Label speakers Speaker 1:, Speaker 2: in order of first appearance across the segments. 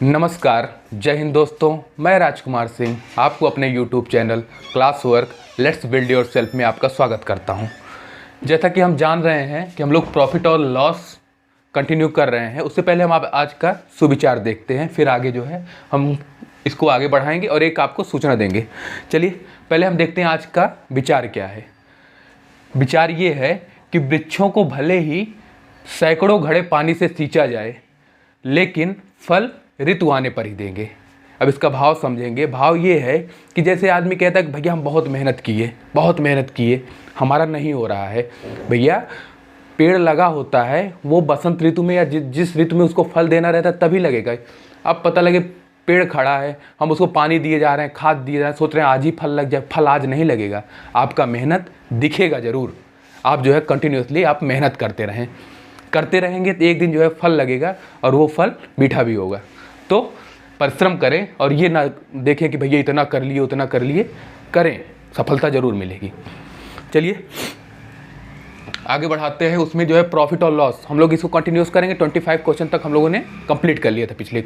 Speaker 1: नमस्कार, जय हिंद दोस्तों। मैं राजकुमार सिंह आपको अपने YouTube channel class work let's build your self में आपका स्वागत करता हूं। जैसा कि हम जान रहे हैं कि हम लोग प्रॉफिट और लॉस कंटिन्यू कर रहे हैं, उससे पहले हम आप आज का सुविचार देखते हैं, फिर आगे जो है हम इसको आगे बढ़ाएंगे और एक आपको सूचना देंगे। चलिए पहले हम देखते हैं आज का विचार क्या है। विचार ये है कि वृक्षों को भले ही सैकड़ों घड़े पानी से सींचा जाए, लेकिन फल ऋतु आने पर ही देंगे। अब इसका भाव समझेंगे। भाव ये है कि जैसे आदमी कहता है कि भैया हम बहुत मेहनत किए, हमारा नहीं हो रहा है। भैया पेड़ लगा होता है वो बसंत ऋतु में या जिस ऋतु में उसको फल देना रहता है तभी लगेगा। अब पता लगे पेड़ खड़ा है, हम उसको पानी दिए जा रहे हैं, खाद दिए जा रहे हैं, सोच रहे हैं आज ही फल लग जाए। फल आज नहीं लगेगा, आपका मेहनत दिखेगा ज़रूर। आप जो है कंटिन्यूसली आप मेहनत करते रहेंगे तो एक दिन जो है फल लगेगा और वो फल मीठा भी होगा। तो परिश्रम करें और ये ना देखें कि भैया इतना कर लिए उतना कर लिए, करें, सफलता ज़रूर मिलेगी। चलिए आगे बढ़ाते हैं। उसमें जो है प्रॉफिट और लॉस हम लोग इसको कंटिन्यूस करेंगे। 25 क्वेश्चन तक हम लोगों ने कंप्लीट कर लिया था पिछले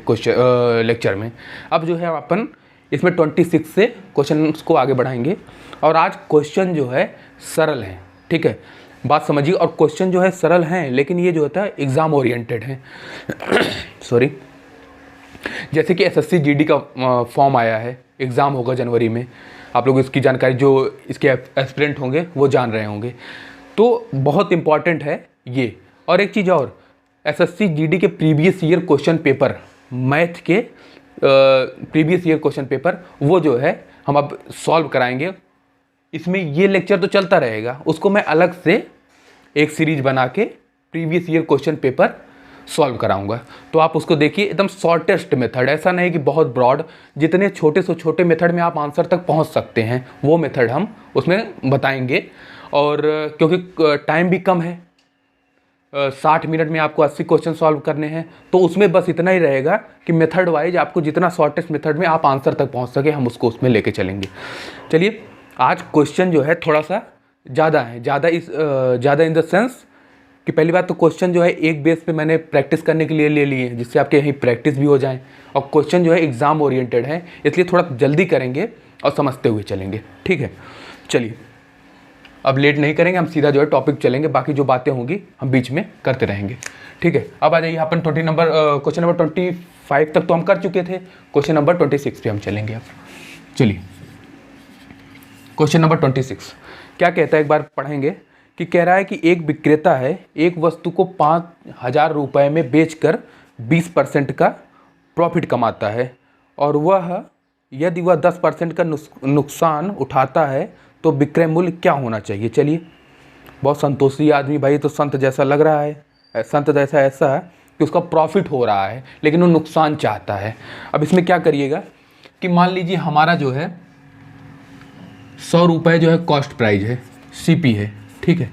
Speaker 1: लेक्चर में। अब जो है अपन इसमें 26 से क्वेश्चन को आगे बढ़ाएंगे और आज क्वेश्चन जो है सरल है, ठीक है, बात समझिए। और क्वेश्चन जो है सरल हैं, लेकिन ये जो होता है एग्ज़ाम ओरिएंटेड है। सॉरी, जैसे कि एसएससी जीडी का फॉर्म आया है, एग्ज़ाम होगा जनवरी में। आप लोग इसकी जानकारी, जो इसके एस्पिरेंट होंगे वो जान रहे होंगे, तो बहुत इम्पॉर्टेंट है ये। और एक चीज़ और, एसएससी जीडी के previous year question paper, math के प्रीवियस ईयर क्वेश्चन पेपर, वो जो है हम अब सॉल्व कराएंगे। इसमें ये लेक्चर तो चलता रहेगा, उसको मैं अलग से एक सीरीज बना के previous year question paper solve कराऊंगा। तो आप उसको देखिए, एकदम शॉर्टेस्ट मेथड, ऐसा नहीं कि बहुत ब्रॉड, जितने छोटे से छोटे मेथड में आप आंसर तक पहुंच सकते हैं वो मेथड हम उसमें बताएंगे। और क्योंकि टाइम भी कम है, 60 मिनट में आपको 80 क्वेश्चन सॉल्व करने हैं, तो उसमें बस इतना ही रहेगा कि मेथड वाइज आपको जितना शॉर्टेस्ट मेथड में आप आंसर तक पहुँच सके, हम उसको उसमें लेके चलेंगे। चलिए आज क्वेश्चन जो है थोड़ा सा ज़्यादा है, ज़्यादा इन द सेंस कि पहली बात तो क्वेश्चन जो है एक बेस पे मैंने प्रैक्टिस करने के लिए ले लिए हैं, जिससे आपके यहीं प्रैक्टिस भी हो जाए। और क्वेश्चन जो है एग्ज़ाम ओरिएंटेड है, इसलिए थोड़ा जल्दी करेंगे और समझते हुए चलेंगे, ठीक है। चलिए अब लेट नहीं करेंगे, हम सीधा जो है टॉपिक चलेंगे, बाकी जो बातें होंगी हम बीच में करते रहेंगे, ठीक है। अब आ जाइए, अपन क्वेश्चन नंबर 25 तक तो हम कर चुके थे, क्वेश्चन नंबर 26 पे हम चलेंगे अब। चलिए क्वेश्चन नंबर 26 क्या कहता है, एक बार पढ़ेंगे। कि कह रहा है कि एक विक्रेता है, एक वस्तु को 5,000 रुपये में बेचकर 20% का प्रॉफिट कमाता है, और यदि वह 10% का नुकसान उठाता है तो विक्रय मूल्य क्या होना चाहिए। चलिए, बहुत संतोषी आदमी भाई, तो संत जैसा लग रहा है, संत जैसा ऐसा है कि उसका प्रॉफिट हो रहा है लेकिन वो नुकसान चाहता है। अब इसमें क्या करिएगा कि मान लीजिए हमारा जो है 100 रुपये जो है कॉस्ट प्राइस है, सीपी है, ठीक है।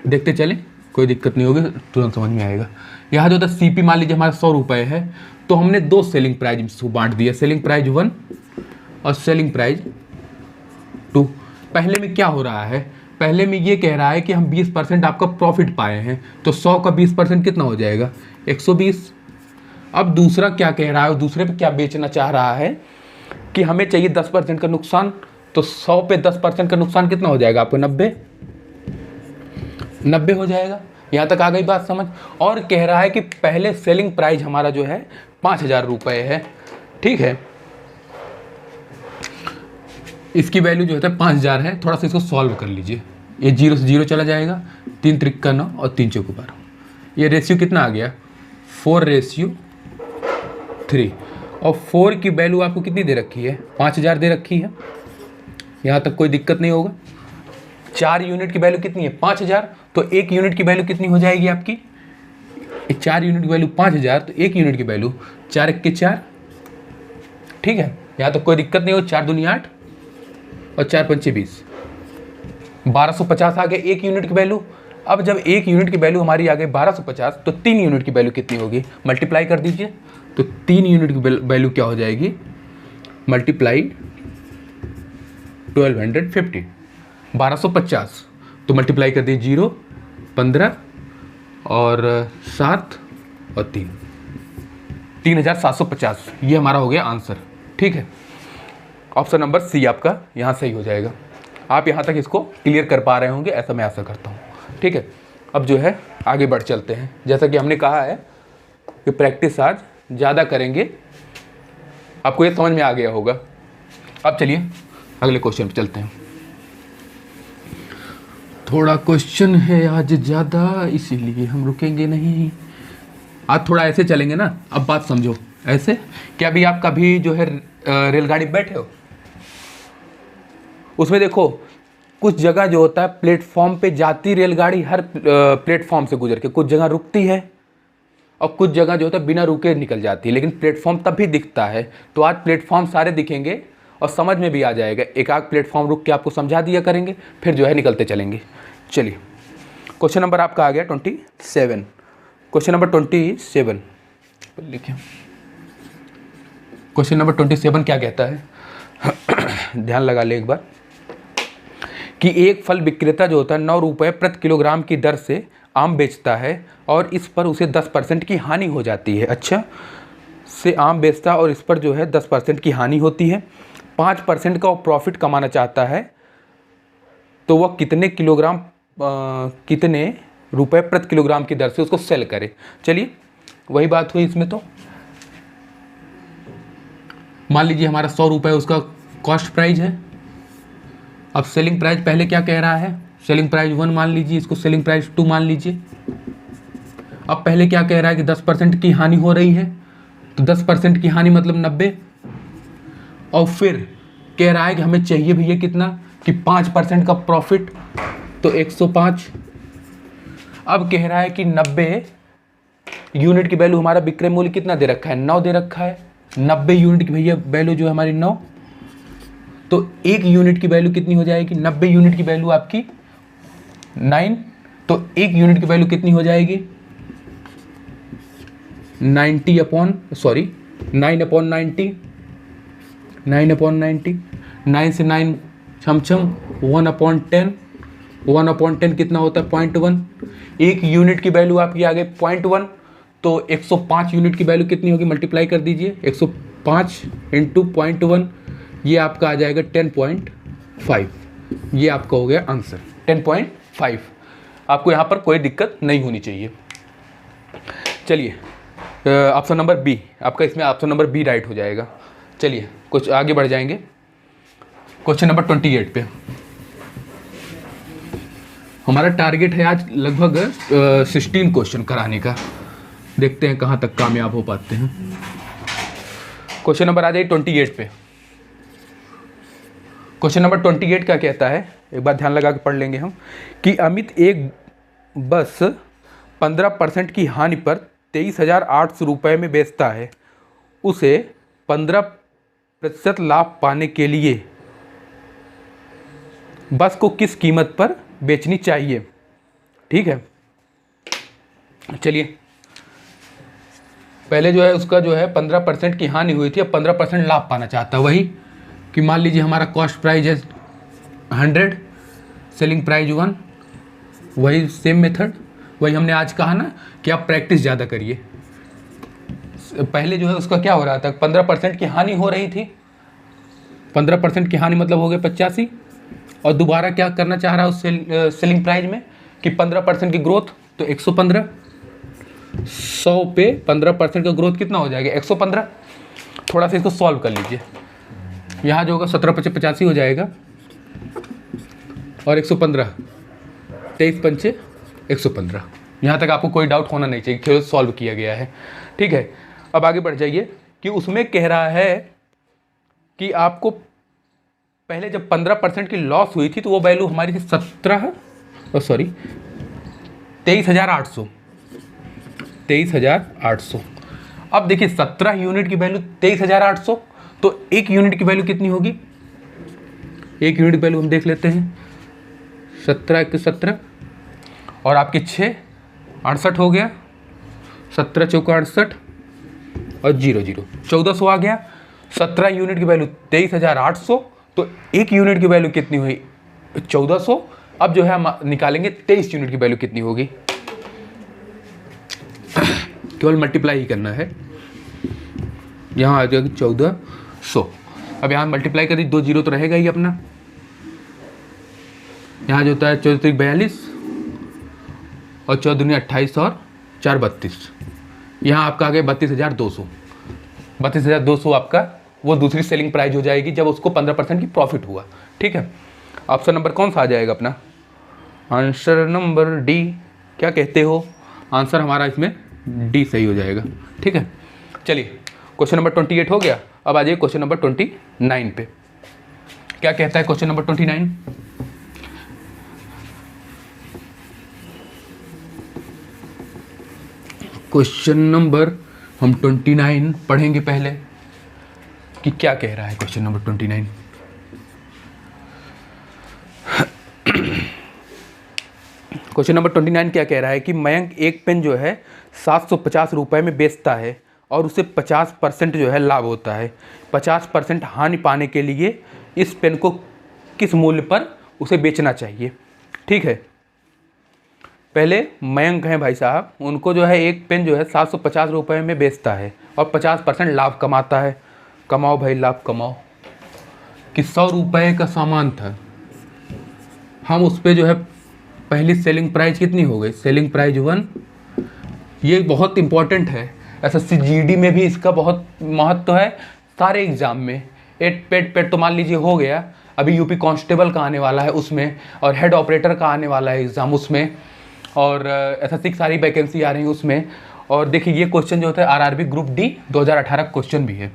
Speaker 1: देखते चलें, कोई दिक्कत नहीं होगी, तुरंत समझ में आएगा। यहाँ जो था सीपी मान लीजिए हमारा 100 रुपये है, तो हमने दो सेलिंग प्राइस को बांट दिया, सेलिंग प्राइस 1 और सेलिंग प्राइस 2। पहले में क्या हो रहा है, पहले में ये कह रहा है कि हम 20% आपका प्रॉफिट पाए हैं, तो 100 का 20% कितना हो जाएगा, 120। अब दूसरा क्या कह रहा है, दूसरे पे क्या बेचना चाह रहा है कि हमें चाहिए 10% का नुकसान, तो 100 पे 10% का नुकसान कितना हो जाएगा आपको, 90 हो जाएगा। यहाँ तक आ गई बात समझ। और कह रहा है कि पहले सेलिंग प्राइस हमारा जो है 5,000 रुपये है, ठीक है। इसकी वैल्यू जो है 5,000 है। थोड़ा सा इसको सॉल्व कर लीजिए, ये 0 से 0 चला जाएगा, 3 त्रिक 9 और 3 चौक 12। ये रेशियो कितना आ गया, 4:3। और 4 की वैल्यू आपको कितनी दे रखी है, 5,000 दे रखी है। यहाँ तक कोई दिक्कत नहीं होगा। 4 यूनिट की वैल्यू कितनी है, 5,000, तो 1 यूनिट की वैल्यू कितनी हो जाएगी आपकी, 4 यूनिट की वैल्यू 5,000, तो 1 यूनिट की वैल्यू 4 × 4, ठीक है। यहाँ तक कोई दिक्कत नहीं हो। 4 दूनी 8 और 4 पंचे 20, 1250 आ गया 1 यूनिट की वैल्यू। अब जब 1 यूनिट की वैल्यू हमारी आ गई 1250, तो 3 यूनिट की वैल्यू कितनी होगी, मल्टीप्लाई कर दीजिए, तो 3 यूनिट की वैल्यू क्या हो जाएगी, मल्टीप्लाई 1250, 1250, तो मल्टीप्लाई कर दिए 0, 15 और 7 और 3, 3750, ये हमारा हो गया आंसर। ठीक है, ऑप्शन नंबर सी आपका यहाँ सही हो जाएगा। आप यहाँ तक इसको क्लियर कर पा रहे होंगे, ऐसा मैं आशा करता हूँ। ठीक है, अब जो है आगे बढ़ चलते हैं। जैसा कि हमने कहा है कि प्रैक्टिस आज ज़्यादा करेंगे, आपको ये समझ में आ गया होगा। अब चलिए अगले क्वेश्चन पे चलते हैं। थोड़ा क्वेश्चन है आज ज़्यादा, इसीलिए हम रुकेंगे नहीं। आज थोड़ा ऐसे चलेंगे ना, अब बात समझो। ऐसे क्या अभी आप कभी जो है रेलगाड़ी बैठे हो, उसमें देखो कुछ जगह जो होता है प्लेटफॉर्म पे जाती रेलगाड़ी हर प्लेटफॉर्म से गुजर के, कुछ जगह रुकती है और कुछ जगह जो होता है बिना रुके निकल जाती है, लेकिन प्लेटफॉर्म तब भी दिखता है। तो आज प्लेटफॉर्म सारे दिखेंगे और समझ में भी आ जाएगा। एक आध प्लेटफॉर्म रुक के आपको समझा दिया करेंगे, फिर जो है निकलते चलेंगे। चलिए क्वेश्चन नंबर आपका आ गया 27। क्वेश्चन नंबर 27 लिखिए। क्वेश्चन नंबर 27 क्या कहता है ध्यान लगा ले एक बार, कि एक फल विक्रेता जो होता है 9 रुपये प्रति किलोग्राम की दर से आम बेचता है और इस पर उसे 10% की हानि हो जाती है। अच्छा, से आम बेचता है और इस पर जो है 10% की हानि होती है। 5% का वो प्रॉफिट कमाना चाहता है, तो वह कितने रुपए प्रति किलोग्राम की दर से उसको सेल करे। चलिए वही बात हुई इसमें। तो मान लीजिए हमारा 100 रुपये उसका कॉस्ट प्राइस है। अब सेलिंग प्राइस पहले क्या कह रहा है, सेलिंग प्राइस 1 मान लीजिए, इसको सेलिंग प्राइस 2 मान लीजिए। अब पहले क्या कह रहा है कि 10% की हानि हो रही है, तो 10% की हानि मतलब 90। और फिर कह रहा है कि हमें चाहिए भैया कितना, कि 5% का प्रॉफिट, तो 105। अब कह रहा है कि 90 यूनिट की वैल्यू, हमारा विक्रय मूल्य कितना दे रखा है, 9 दे रखा है। 90 यूनिट की भैया वैल्यू जो है हमारी 9, तो 1 यूनिट की वैल्यू कितनी हो जाएगी, 90 यूनिट की वैल्यू आपकी 9, तो 1 यूनिट की वैल्यू कितनी हो जाएगी 9/90, 9/90, 9 से 9 छम 1/10, 1/10 कितना होता है 0.1। 1 यूनिट की वैल्यू आपकी आ गई 0.1, तो 105 यूनिट की वैल्यू कितनी होगी, मल्टीप्लाई कर दीजिए 105 इंटू 0.1, ये आपका आ जाएगा 10.5। ये आपका हो गया आंसर 10.5। आपको यहाँ पर कोई दिक्कत नहीं होनी चाहिए। चलिए ऑप्शन नंबर बी आपका, इसमें ऑप्शन नंबर बी राइट हो जाएगा। चलिए कुछ आगे बढ़ जाएंगे क्वेश्चन नंबर 28 पे। हमारा टारगेट है आज लगभग 16 क्वेश्चन कराने का, देखते हैं कहाँ तक कामयाब हो पाते हैं। क्वेश्चन नंबर आ जाए 28 पे। क्वेश्चन नंबर 28 क्या कहता है, एक बार ध्यान लगा के पढ़ लेंगे हम, कि अमित एक बस 15% की हानि पर 23,800 रुपये में बेचता है। उसे 15% लाभ पाने के लिए बस को किस कीमत पर बेचनी चाहिए। ठीक है, चलिए पहले जो है उसका जो है 15% की हानि हुई थी, अब 15% लाभ पाना चाहता है। वही कि मान लीजिए हमारा कॉस्ट प्राइस है 100, सेलिंग प्राइस 1, वही सेम मेथड, वही हमने आज कहा ना कि आप प्रैक्टिस ज़्यादा करिए। पहले जो है उसका क्या हो रहा था, 15% की हानि हो रही थी, 15% की हानि मतलब हो गया 85, और दोबारा क्या करना चाह रहा है उस सेलिंग प्राइस में कि 15% की ग्रोथ, तो 115, 100 पे 15% का ग्रोथ कितना हो जाएगा 115। थोड़ा सा इसको सॉल्व कर लीजिए, यहाँ जो होगा 17×5 = 85 हो जाएगा, और 115 23×5 = 115। यहाँ तक आपको कोई डाउट होना नहीं चाहिए, केवल सॉल्व किया गया है। ठीक है, अब आगे बढ़ जाइए कि उसमें कह रहा है कि आपको पहले जब 15% की लॉस हुई थी तो वो वैल्यू हमारी थी 23,800। 23,800। अब देखिए 17 यूनिट की वैल्यू 23,800, तो 1 यूनिट की वैल्यू कितनी होगी, 1 यूनिट की वैल्यू हम देख लेते हैं, 17 × 17 और आपके 6 68 हो गया, 17 × 4 = 68 और 0 0 1400 आ गया। 17 यूनिट की वैल्यू 23,800, तो 1 यूनिट की वैल्यू कितनी हुई 1400। अब जो है हम निकालेंगे 23 यूनिट की वैल्यू कितनी होगी, केवल मल्टीप्लाई ही करना है। यहाँ आ जाएगा 1400। अब यहाँ मल्टीप्लाई कर दी, 2 जीरो तो रहेगा ही अपना। यहाँ जो होता है 14 42 और 14 दूनी 28 और 4 32। यहाँ आपका आ गया 32,200। 32,200 आपका वो दूसरी सेलिंग प्राइस हो जाएगी जब उसको 15% की प्रॉफिट हुआ। ठीक है, ऑप्शन नंबर कौन सा आ जाएगा अपना? Answer number D. क्या कहते हो? आंसर हमारा इसमें डी सही हो जाएगा। ठीक है, चलिए क्वेश्चन नंबर 28 हो गया। अब आ जाइए क्वेश्चन नंबर 29 पे। क्या कहता है क्वेश्चन नंबर 29? क्वेश्चन नंबर हम 29 पढ़ेंगे पहले कि क्या कह रहा है क्वेश्चन नंबर 29। क्वेश्चन नंबर 29 क्या कह रहा है कि मयंक एक पेन जो है 750 रुपये में बेचता है और उसे 50% जो है लाभ होता है। 50% हानि पाने के लिए इस पेन को किस मूल्य पर उसे बेचना चाहिए? ठीक है, पहले मयंक हैं भाई साहब, उनको जो है एक पेन जो है 750 रुपये में बेचता है और 50% लाभ कमाता है। कमाओ भाई, लाभ कमाओ। कि 100 रुपये का सामान था, हम उस पर जो है पहली सेलिंग प्राइस कितनी हो गई? Selling price 1। ये बहुत इंपॉर्टेंट है, एसएससी जीडी में भी इसका बहुत महत्व है, सारे एग्ज़ाम में। पेट तो मान लीजिए हो गया, अभी यूपी कांस्टेबल का आने वाला है उसमें, और हेड ऑपरेटर का आने वाला है एग्ज़ाम उसमें, और एसएससी की सारी वैकेंसी आ रही है उसमें। और देखिए ये क्वेश्चन जो होता है आरआरबी ग्रुप डी 2018 क्वेश्चन भी है।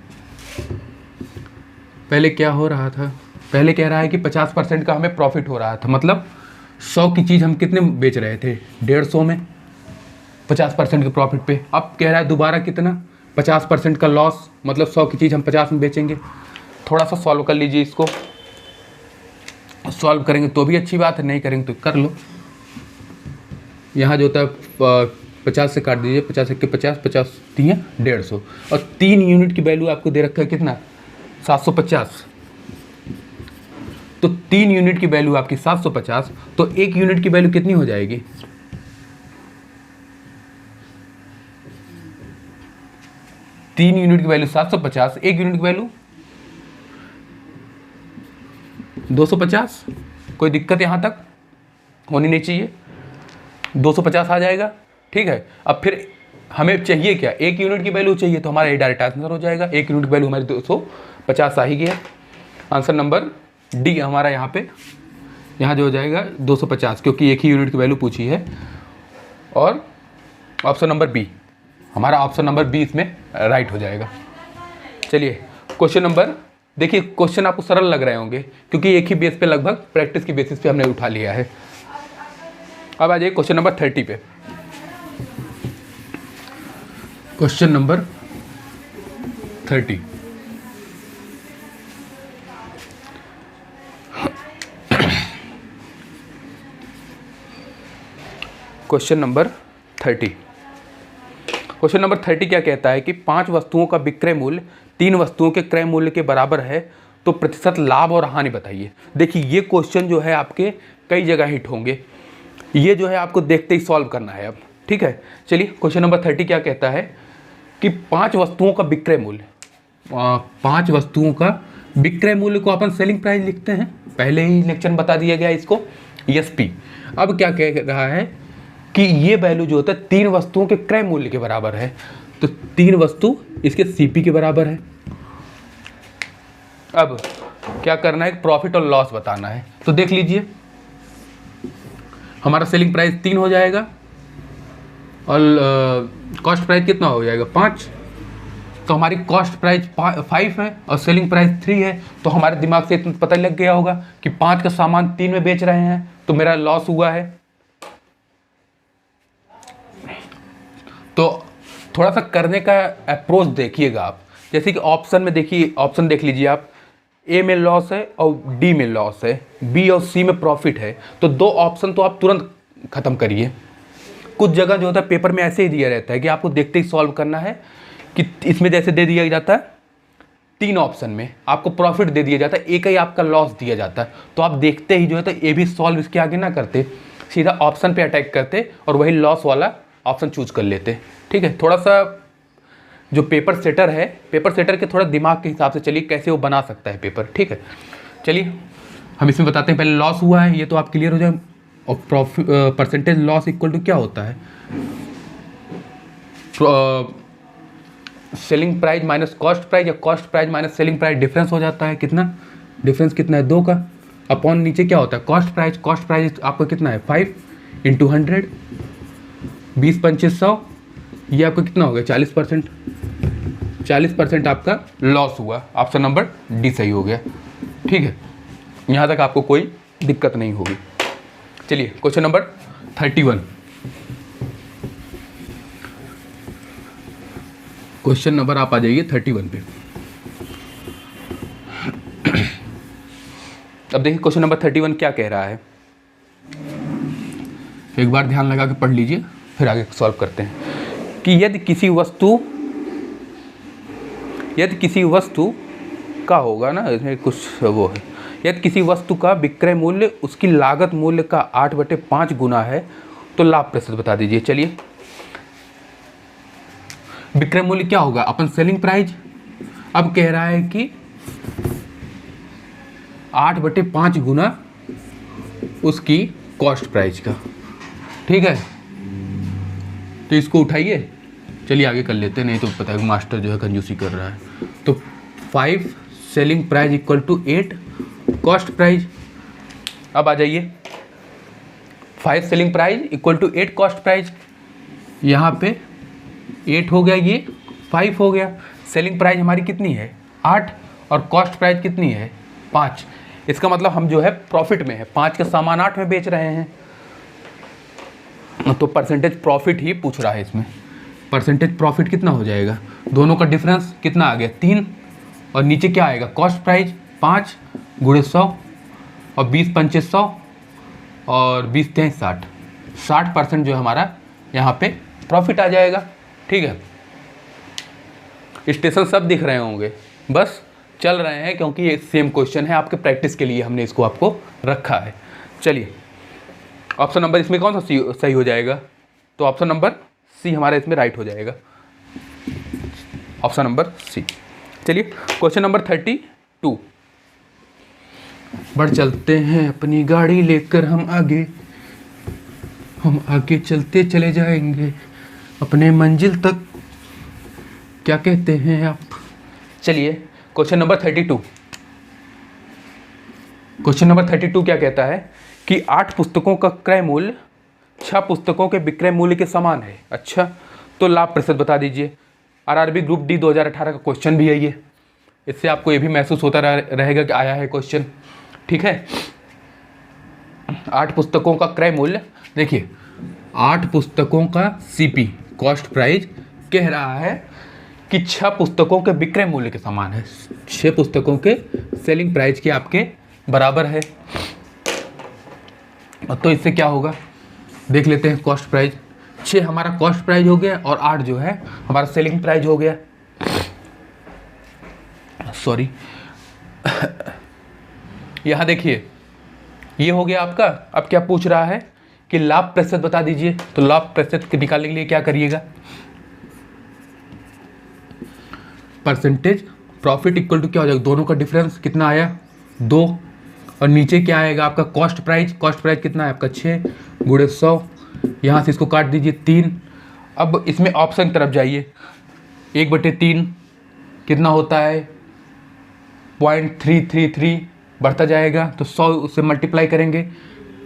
Speaker 1: पहले क्या हो रहा था? पहले कह रहा है कि 50% का हमें प्रॉफिट हो रहा था, मतलब 100 की चीज़ हम कितने में बेच रहे थे? 150 में, 50% के प्रॉफिट पे। अब कह रहा है दोबारा कितना? 50% का लॉस, मतलब 100 की चीज़ हम 50 में बेचेंगे। थोड़ा सा सॉल्व कर लीजिए इसको। सॉल्व करेंगे तो भी अच्छी बात है, नहीं करेंगे तो कर लो। यहाँ जो होता है 50 से काट दीजिए, 50 1 50, 50 3 150, और 3 यूनिट की वैल्यू आपको दे रखा है कितना? 750। तो 3 यूनिट की वैल्यू आपकी 750, तो 1 यूनिट की वैल्यू कितनी हो जाएगी? तीन यूनिट की वैल्यू 750, 1 यूनिट की वैल्यू 250। कोई दिक्कत यहाँ तक होनी नहीं चाहिए, 250 आ जाएगा। ठीक है, अब फिर हमें चाहिए क्या? 1 यूनिट की वैल्यू चाहिए, तो हमारा ये डायरेक्ट आंसर हो जाएगा। 1 यूनिट की वैल्यू हमारी 250 आ ही गया। आंसर नंबर डी हमारा यहाँ पे, यहाँ जो हो जाएगा 250, क्योंकि 1 ही यूनिट की वैल्यू पूछी है। और ऑप्शन नंबर बी, हमारा ऑप्शन नंबर बी इसमें राइट हो जाएगा। चलिए क्वेश्चन नंबर, देखिए क्वेश्चन आपको सरल लग रहे होंगे क्योंकि एक ही बेस पे, लगभग प्रैक्टिस की बेसिस पे हमने उठा लिया है। अब आ जाइए क्वेश्चन नंबर 30 पे। Question number 30, question number 30। Question number 30 क्या कहता है कि 5 वस्तुओं का विक्रय मूल्य 3 वस्तुओं के क्रय मूल्य के बराबर है, तो प्रतिशत लाभ और हानि बताइए। देखिए ये क्वेश्चन जो है आपके कई जगह हिट होंगे, ये जो है आपको देखते ही सॉल्व करना है अब। ठीक है, चलिए क्वेश्चन नंबर 30 क्या कहता है कि 5 वस्तुओं का विक्रय मूल्य, 5 वस्तुओं का विक्रय मूल्य को अपन सेलिंग प्राइस लिखते हैं, पहले ही लेक्चर में बता दिया गया इसको, एसपी। अब क्या कह रहा है कि ये वैल्यू जो होता है 3 वस्तुओं के क्रय मूल्य के बराबर है, तो 3 वस्तु इसके सीपी के बराबर है। अब क्या करना है? प्रॉफिट और लॉस बताना है। तो देख लीजिए हमारा सेलिंग प्राइस 3 हो जाएगा और कॉस्ट प्राइस कितना हो जाएगा? 5। तो हमारी कॉस्ट प्राइस 5 है और सेलिंग प्राइस 3 है, तो हमारे दिमाग से इतना पता लग गया होगा कि 5 का सामान 3 में बेच रहे हैं, तो मेरा लॉस हुआ है। तो थोड़ा सा करने का अप्रोच देखिएगा आप, जैसे कि ऑप्शन में देखिए, ऑप्शन देख लीजिए आप, ए में लॉस है और डी में लॉस है, बी और सी में प्रॉफिट है, तो 2 ऑप्शन तो आप तुरंत ख़त्म करिए। कुछ जगह जो होता है पेपर में ऐसे ही दिया रहता है कि आपको देखते ही सॉल्व करना है, कि इसमें जैसे दे दिया जाता है 3 ऑप्शन में आपको प्रॉफिट दे दिया जाता है, एक ही आपका लॉस दिया जाता है, तो आप देखते ही जो है तो ए भी सॉल्व इसके आगे ना करते, सीधा ऑप्शन पे अटैक करते और वही लॉस वाला ऑप्शन चूज कर लेते। ठीक है, थोड़ा सा जो पेपर सेटर है, पेपर सेटर के थोड़ा दिमाग के हिसाब से चलिए कैसे वो बना सकता है पेपर, ठीक है। चलिए हम इसमें बताते हैं। पहले लॉस हुआ है, ये तो आप क्लियर हो जाए। और profit percentage loss equal to क्या होता है, selling price minus cost price, या cost price minus selling price, difference हो जाता है कितना, डिफरेंस कितना है 2 का, अपॉन नीचे क्या होता है कॉस्ट प्राइस। कॉस्ट प्राइस आपका कितना है 5 इंटू 100, 20-2500, ये आपका कितना हो गया 40%। 40% आपका लॉस हुआ। ऑप्शन नंबर डी सही हो गया, ठीक है। यहाँ तक आपको कोई दिक्कत नहीं होगी। चलिए क्वेश्चन नंबर 31। क्वेश्चन नंबर आप आ जाइए 31 पे। अब देखिए क्वेश्चन नंबर 31 क्या कह रहा है, एक बार ध्यान लगा के पढ़ लीजिए, फिर आगे सॉल्व करते हैं। कि यदि किसी वस्तु का होगा ना, इसमें कुछ वो है, यदि किसी वस्तु का विक्रय मूल्य उसकी लागत मूल्य का 8/5 गुना है तो लाभ प्रतिशत बता दीजिए। चलिए विक्रय मूल्य क्या होगा, अपन सेलिंग प्राइस। अब कह रहा है कि 8/5 गुना उसकी कॉस्ट प्राइस का, ठीक है। तो इसको उठाइए, चलिए आगे कर लेते हैं, नहीं तो पता है मास्टर जो है कंजूसी कर रहा है। तो 5 selling price equal to 8 cost price. अब आ जाइए 5 selling price equal to 8 cost price. यहाँ पे 8 हो गया, ये 5 हो गया। सेलिंग प्राइस हमारी कितनी है 8, और कॉस्ट प्राइस कितनी है 5। इसका मतलब हम जो है प्रॉफिट में है, 5 का सामान 8 में बेच रहे हैं, तो परसेंटेज प्रॉफिट ही पूछ रहा है इसमें। परसेंटेज प्रॉफिट कितना हो जाएगा, दोनों का डिफरेंस कितना आ गया 3, और नीचे क्या आएगा कॉस्ट प्राइस 5 गुणे 100, और 20-2500, और 20-23 60, 60% जो हमारा यहाँ पे प्रॉफिट आ जाएगा, ठीक है। स्टेशन सब दिख रहे होंगे, बस चल रहे हैं, क्योंकि ये सेम क्वेश्चन है, आपके प्रैक्टिस के लिए हमने इसको आपको रखा है। चलिए ऑप्शन नंबर इसमें कौन सा सही हो जाएगा, तो ऑप्शन नंबर सी हमारा इसमें राइट हो जाएगा, ऑप्शन नंबर सी। चलिए क्वेश्चन नंबर 32। बढ़ चलते हैं अपनी गाड़ी लेकर हम आगे चलते चले जाएंगे अपने मंजिल तक, क्या कहते हैं आप। चलिए क्वेश्चन नंबर 32। क्वेश्चन नंबर 32 क्या कहता है कि 8 पुस्तकों का क्रय मूल्य 6 पुस्तकों के विक्रय मूल्य के समान है। अच्छा, तो लाभ प्रतिशत बता दीजिए। आरआरबी ग्रुप डी 2018 का क्वेश्चन भी है ये, इससे आपको ये भी महसूस होता रहेगा कि आया है क्वेश्चन, ठीक है। 8 पुस्तकों का क्रय मूल्य, देखिए 8 पुस्तकों का सीपी कॉस्ट प्राइस कह रहा है कि 6 पुस्तकों के विक्रय मूल्य के समान है, 6 पुस्तकों के सेलिंग प्राइस के आपके बराबर है। तो इससे क्या होगा देख लेते हैं। कॉस्ट प्राइस 6 हमारा कॉस्ट प्राइस हो गया, और 8 जो है हमारा सेलिंग प्राइस हो गया, सॉरी। यहाँ देखिए ये हो गया आपका। अब क्या पूछ रहा है कि लाभ प्रतिशत बता दीजिए, तो लाभ प्रतिशत निकालने के लिए क्या करिएगा, परसेंटेज प्रॉफिट इक्वल टू क्या हो जाएगा, दोनों का डिफरेंस कितना आया 2, और नीचे क्या आएगा आपका कॉस्ट प्राइस। कॉस्ट प्राइस कितना है आपका 6 गुणे 100, यहाँ से इसको काट दीजिए 3। अब इसमें ऑप्शन की तरफ जाइए, 1/3 कितना होता है 0.333 बढ़ता जाएगा, तो 100 उससे मल्टीप्लाई करेंगे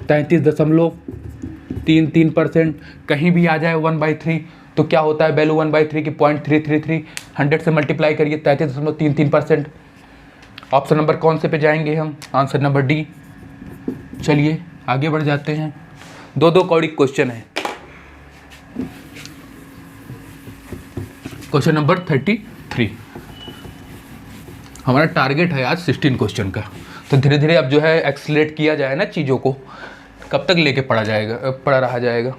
Speaker 1: 33.33%। कहीं भी आ जाए 1/3 तो क्या होता है वैल्यू 1/3 की 0.333, 100 से मल्टीप्लाई करिए 33.33%। ऑप्शन नंबर कौन से पे जाएंगे हम, आंसर नंबर डी। चलिए आगे बढ़ जाते हैं, 2 कौड़ी क्वेश्चन है। Question number 33। हमारा टारगेट है आज 16 क्वेश्चन का, तो धीरे धीरे अब जो है एक्सलेट किया जाए ना चीज़ों को, कब तक लेके पढ़ा रहा जाएगा।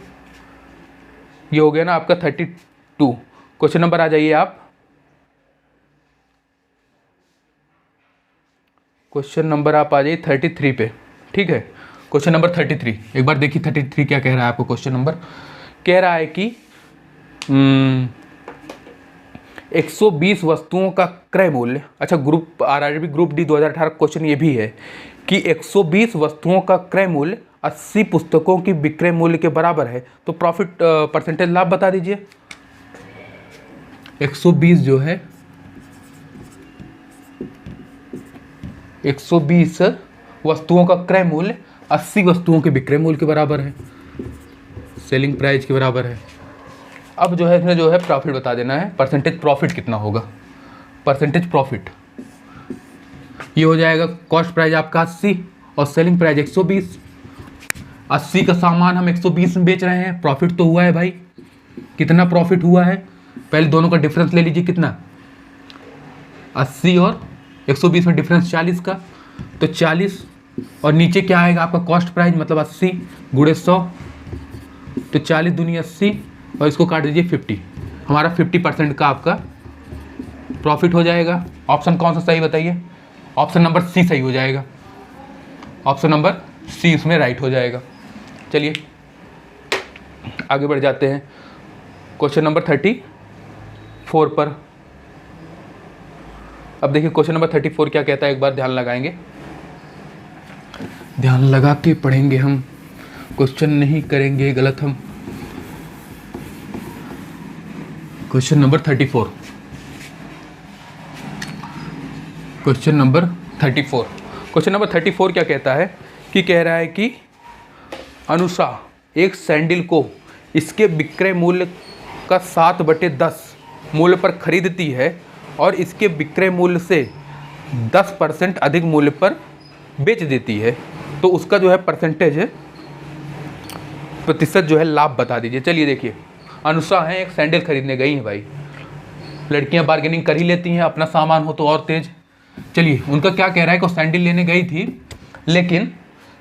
Speaker 1: ये हो गया ना आपका 32। क्वेश्चन नंबर आ जाइए आप, क्वेश्चन नंबर आप आ जाइए 33 पे, ठीक है। क्वेश्चन नंबर 33 एक बार देखिए 33 क्या कह रहा है आपको। क्वेश्चन नंबर कह रहा है कि 120 वस्तुओं का क्रय मूल्य, अच्छा group RRB group D 2018 question ये भी है कि 120 वस्तुओं का क्रय मूल्य 80 पुस्तकों की विक्रय मूल्य के बराबर है, तो प्रॉफिट परसेंटेज लाभ बता दीजिए। 120 जो है 120 वस्तुओं का क्रय मूल्य 80 वस्तुओं के विक्रय मूल्य के बराबर है, सेलिंग प्राइस के बराबर है। अब जो है इसमें जो है प्रॉफिट बता देना है, परसेंटेज प्रॉफिट कितना होगा। परसेंटेज प्रॉफिट ये हो जाएगा कॉस्ट प्राइस आपका 80 और सेलिंग प्राइस 120। 80 का सामान हम 120 में बेच रहे हैं, प्रॉफिट तो हुआ है भाई। कितना प्रॉफिट हुआ है, पहले दोनों का डिफरेंस ले लीजिए, कितना 80 और 120 में डिफरेंस 40 का, तो 40 और नीचे क्या आएगा आपका कॉस्ट प्राइस मतलब 80 गुणे 100, तो 40 दूनी 80 और इसको काट दीजिए 50, हमारा 50% का आपका प्रॉफिट हो जाएगा। ऑप्शन कौन सा सही बताइए, ऑप्शन नंबर सी सही हो जाएगा, ऑप्शन नंबर सी इसमें राइट हो जाएगा। चलिए आगे बढ़ जाते हैं क्वेश्चन नंबर 34 पर। अब देखिए क्वेश्चन नंबर 34 क्या कहता है, एक बार ध्यान लगाएंगे, ध्यान लगा के पढ़ेंगे हम, क्वेश्चन नहीं करेंगे गलत हम। Question number 34, question number 34, question number 34 क्या कहता है कि कह रहा है कि अनुषा एक सैंडल को इसके विक्रय मूल्य का 7/10 मूल्य पर खरीदती है और इसके विक्रय मूल्य से 10% अधिक मूल्य पर बेच देती है, तो उसका जो है परसेंटेज प्रतिशत जो है लाभ बता दीजिए। चलिए देखिए, अनुषा है एक सैंडल खरीदने गई है भाई, लड़कियां बार्गेनिंग कर ही लेती हैं, अपना सामान हो तो और तेज। चलिए उनका क्या कह रहा है कि सैंडल लेने गई थी लेकिन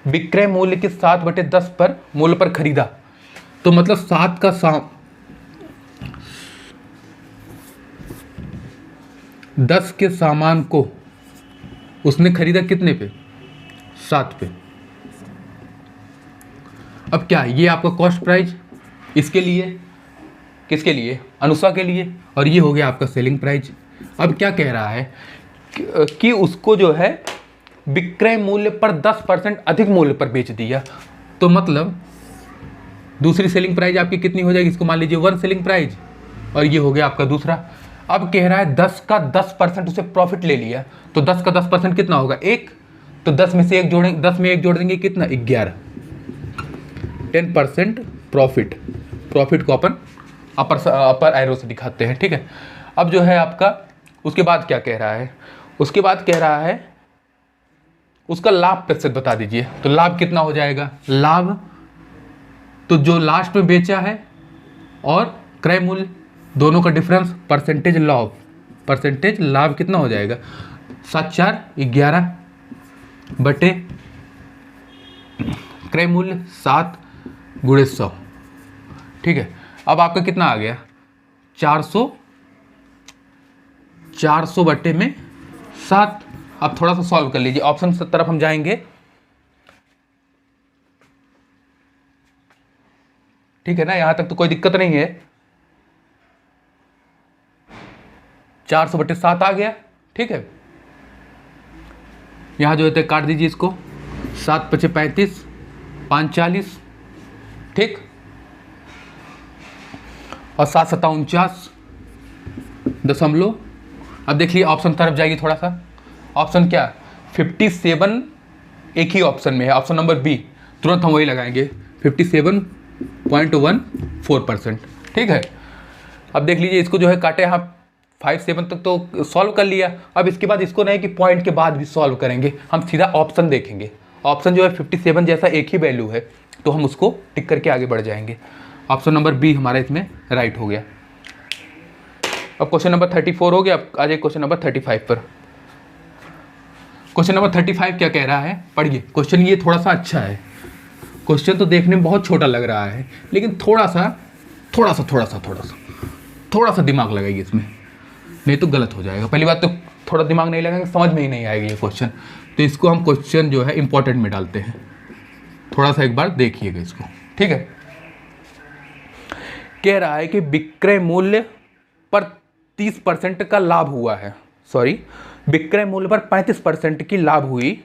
Speaker 1: विक्रय मूल्य के 7/10 पर मूल्य पर खरीदा, तो मतलब 10 के सामान को उसने खरीदा कितने पे, 7 पे। अब क्या ये आपका कॉस्ट प्राइस इसके लिए, किसके लिए, अनुषा के लिए, और ये हो गया आपका सेलिंग प्राइस। अब क्या कह रहा है कि उसको जो है विक्रय मूल्य पर 10% अधिक मूल्य पर बेच दिया, तो मतलब दूसरी सेलिंग प्राइस आपकी कितनी हो जाएगी, इसको मान लीजिए 1 सेलिंग प्राइस, और ये हो गया आपका दूसरा। अब कह रहा है 10 का 10% उसे प्रॉफिट ले लिया, तो 10 का 10% कितना होगा, 1, तो 10 में से 1 जोड़ेंगे, 10 में 1 जोड़ देंगे कितना, 11, 10% प्रॉफिट। प्रॉफिट को अपन अपर एरो से दिखाते हैं, ठीक है। अब जो है आपका उसके बाद क्या कह रहा है, उसके बाद कह रहा है उसका लाभ प्रतिशत बता दीजिए, तो लाभ कितना हो जाएगा, लाभ तो जो लास्ट में बेचा है और क्रय मूल्य दोनों का डिफरेंस, परसेंटेज लाभ, परसेंटेज लाभ कितना हो जाएगा, 7×4 11 बटे क्रय मूल्य 7 गुणे 100, ठीक है। अब आपका कितना आ गया, 400 बटे में 7। अब थोड़ा सा सॉल्व कर लीजिए, ऑप्शन तरफ हम जाएंगे, ठीक है ना, यहां तक तो कोई दिक्कत नहीं है। 400 बटे 7 आ गया, ठीक है। यहां जो है काट दीजिए इसको, 7 × 5 = 35, 5 × 40, ठीक, और 7 × 7 = 49 दशमलव। अब देखिए ऑप्शन तरफ जाइए थोड़ा सा, ऑप्शन क्या, 57 एक ही ऑप्शन में है, ऑप्शन नंबर बी, तुरंत हम वही लगाएंगे, 57.14%, ठीक है। अब देख लीजिए इसको जो है काटे, हाँ 5-7 तक तो सॉल्व कर लिया। अब इसके बाद इसको नहीं कि पॉइंट के बाद भी सॉल्व करेंगे, हम सीधा ऑप्शन देखेंगे। ऑप्शन जो है 57 जैसा एक ही वैल्यू है, तो हम उसको टिक करके आगे बढ़ जाएंगे। ऑप्शन नंबर बी हमारा इसमें राइट हो गया। अब क्वेश्चन नंबर 34 हो गया, अब आ जाए क्वेश्चन नंबर 35 पर। क्वेश्चन नंबर 35 क्या कह रहा है, पढ़िए। क्वेश्चन ये थोड़ा सा अच्छा है, क्वेश्चन तो देखने में बहुत छोटा लग रहा है, लेकिन थोड़ा सा दिमाग लगाइए इसमें, नहीं तो गलत हो जाएगा। पहली बात तो थोड़ा दिमाग नहीं लगाएंगे समझ में ही नहीं आएगा ये क्वेश्चन, तो इसको हम क्वेश्चन जो है इंपॉर्टेंट में डालते हैं। थोड़ा सा एक बार देखिएगा इसको, ठीक है। कह रहा है कि विक्रय मूल्य पर 30% का लाभ हुआ है, सॉरी विक्रय मूल्य पर 35% की लाभ हुई,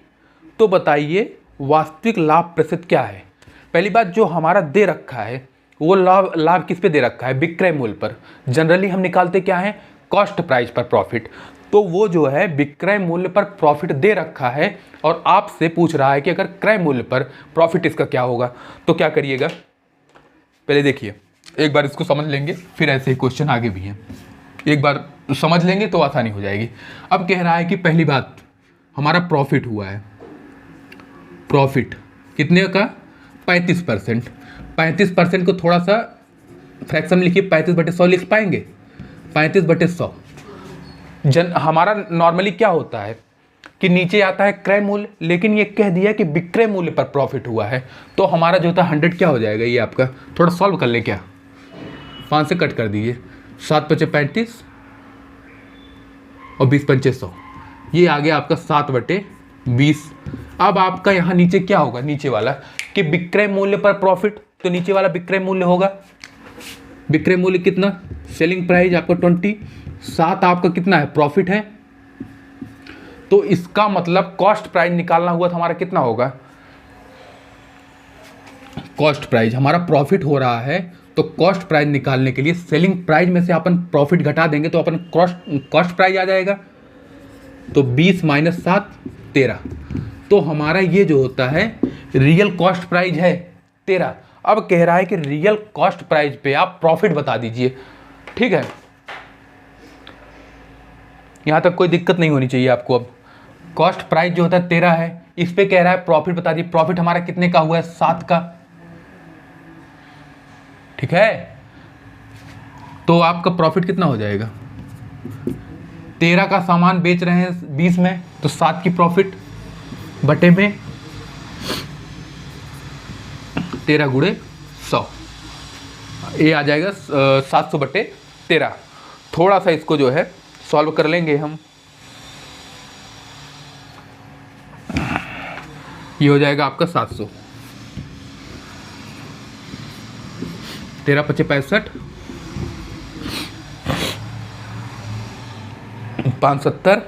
Speaker 1: तो बताइए वास्तविक लाभ प्रतिशत क्या है। पहली बात, जो हमारा दे रखा है वो लाभ किस पे दे रखा है, विक्रय मूल्य पर। जनरली हम निकालते क्या है, कॉस्ट प्राइस पर प्रॉफिट। तो वो जो है विक्रय मूल्य पर प्रॉफिट दे रखा है और आपसे पूछ रहा है कि अगर क्रय मूल्य पर प्रॉफिट इसका क्या होगा। तो क्या करिएगा, पहले देखिए, एक बार इसको समझ लेंगे, फिर ऐसे ही क्वेश्चन आगे भी हैं, एक बार समझ लेंगे तो आसानी हो जाएगी। अब कह रहा है कि पहली बात, हमारा प्रॉफिट हुआ है, प्रॉफिट कितने का, 35%। 35% को थोड़ा सा फ्रैक्शन लिखिए, 35/100 लिख पाएंगे, 35/100। हमारा नॉर्मली क्या होता है कि नीचे आता है क्रय मूल्य, लेकिन ये कह दिया कि विक्रय मूल्य पर प्रॉफिट हुआ है, तो हमारा जो था 100 क्या हो जाएगा, ये आपका थोड़ा सॉल्व कर ले, क्या 5 से कट कर दीजिए, 7×5 = 35 और 20×5 = 100, ये आ गया आपका 7/20। अब आपका यहाँ नीचे क्या होगा, नीचे वाला कि विक्रय मूल्य पर प्रॉफिट, तो नीचे वाला विक्रय मूल्य होगा, विक्रय मूल्य कितना, सेलिंग प्राइस आपका 20, 7 आपका कितना है, प्रॉफिट है। तो इसका मतलब कॉस्ट प्राइस निकालना हुआ तो हमारा कितना होगा, कॉस्ट प्राइस, हमारा प्रॉफिट हो रहा है तो कॉस्ट प्राइस निकालने के लिए सेलिंग प्राइस में से अपन प्रॉफिट घटा देंगे तो अपन कॉस्ट प्राइस आ जाएगा। तो 20 - 7 13, तो हमारा ये जो होता है रियल कॉस्ट प्राइस है 13। अब कह रहा है कि रियल कॉस्ट प्राइस पे आप प्रॉफिट बता दीजिए, ठीक है, यहां तक कोई दिक्कत नहीं होनी चाहिए आपको। अब कॉस्ट प्राइस जो होता है 13 है, इस पे कह रहा है प्रॉफिट बता दीजिए, प्रॉफिट हमारा कितने का हुआ है, 7 का, ठीक है। तो आपका प्रॉफिट कितना हो जाएगा, 13 का सामान बेच रहे हैं 20 में, तो 7 की प्रॉफिट बटे में 13 × 100, ये आ जाएगा 700/13। थोड़ा सा इसको जो है सॉल्व कर लेंगे हम, ये हो जाएगा आपका 700, 13×5 = 65, 570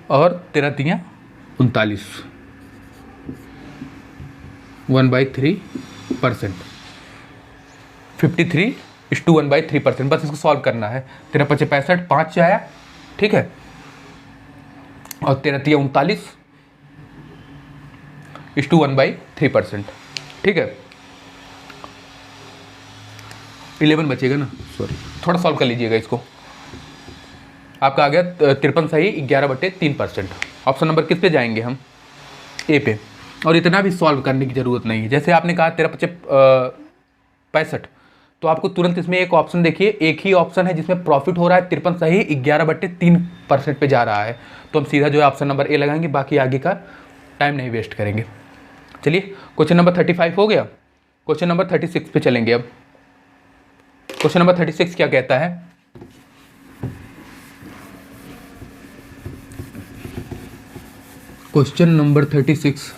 Speaker 1: और 13×3 = 39, 1/3%, 53:1/3%। बस इसको सॉल्व करना है, 13×5 = 65, 5 से आया, ठीक है, और 13×3 = 39 1/3%, ठीक है। 11 बचेगा ना, सॉरी, थोड़ा सॉल्व कर लीजिएगा इसको। आपका आ गया 53 सही, 11/3%। ऑप्शन नंबर किस पे जाएंगे हम, ए पे। और इतना भी सॉल्व करने की ज़रूरत नहीं है, जैसे आपने कहा 13×5 = 65, तो आपको तुरंत इसमें एक ऑप्शन देखिए, एक ही ऑप्शन है जिसमें प्रॉफिट हो रहा है 53 सही, 11/3% पे जा रहा है, तो हम सीधा जो है ऑप्शन नंबर ए लगाएंगे, बाकी आगे का टाइम नहीं वेस्ट करेंगे। चलिए क्वेश्चन नंबर 35 हो गया, क्वेश्चन नंबर 36 पे चलेंगे। अब क्वेश्चन नंबर 36 क्या कहता है, क्वेश्चन नंबर 36,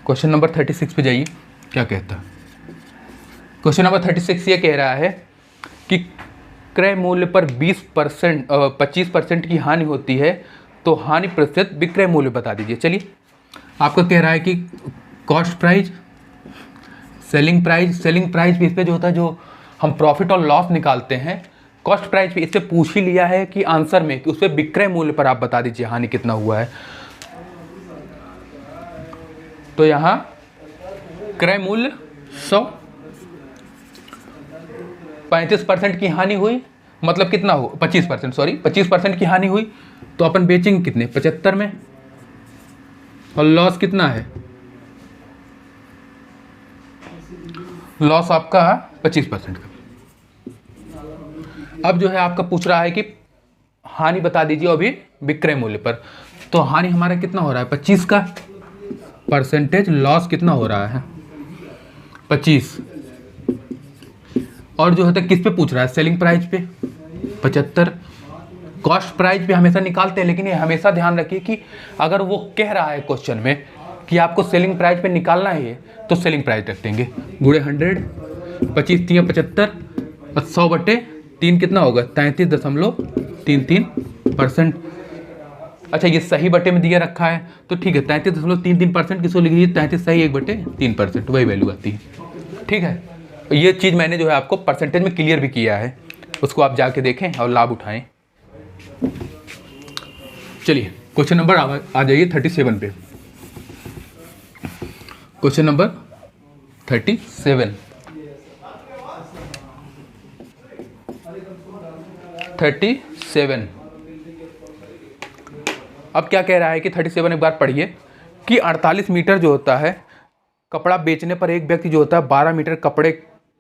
Speaker 1: क्वेश्चन नंबर 36 पे जाइए, क्या कहता है। क्वेश्चन नंबर 36 ये कह रहा है कि क्रय मूल्य पर 25% की हानि होती है, तो हानि प्रतिशत विक्रय मूल्य बता दीजिए। चलिए, आपका कह रहा है कि कॉस्ट प्राइस, सेलिंग प्राइस भी इस पे जो होता है, जो हम प्रॉफिट और लॉस निकालते हैं, कॉस्ट प्राइस भी इससे पूछ ही लिया है कि आंसर में कि उस पर विक्रय मूल्य पर आप बता दीजिए हानि कितना हुआ है। तो यहाँ क्रय मूल्य 100, 35% की हानि हुई, मतलब कितना हो, 25%, सॉरी 25% की हानि हुई, तो अपन बेचेंगे कितने, 75 में, और लॉस कितना है, लॉस आपका 25% का। अब जो है आपका पूछ रहा है कि हानि बता दीजिए अभी विक्रय मूल्य पर, तो हानि हमारा कितना हो रहा है, 25 का, परसेंटेज लॉस कितना हो रहा है, 25, और जो होता है किस पे पूछ रहा है, सेलिंग प्राइस पे 75। कॉस्ट प्राइस पे हमेशा निकालते हैं, लेकिन ये हमेशा ध्यान रखिए कि अगर वो कह रहा है क्वेश्चन में कि आपको सेलिंग प्राइस पे निकालना है, तो सेलिंग प्राइस रख देंगे × 100, 25 3 75 और 100/3 कितना होगा 33.33%। अच्छा ये सही बटे में दिया रखा है तो ठीक है, 33.33% किसको लिख लीजिए, 33 सही 1/3%, वही वैल्यू आती है। ठीक है, ये चीज़ मैंने जो है आपको परसेंटेज में क्लियर भी किया है, उसको आप जाके देखें और लाभ उठाएं। चलिए क्वेश्चन नंबर आ जाइए 37 पे। क्वेश्चन नंबर 37 अब क्या कह रहा है कि 37 एक बार पढ़िए कि 48 मीटर जो होता है कपड़ा बेचने पर एक व्यक्ति जो होता है 12 मीटर कपड़े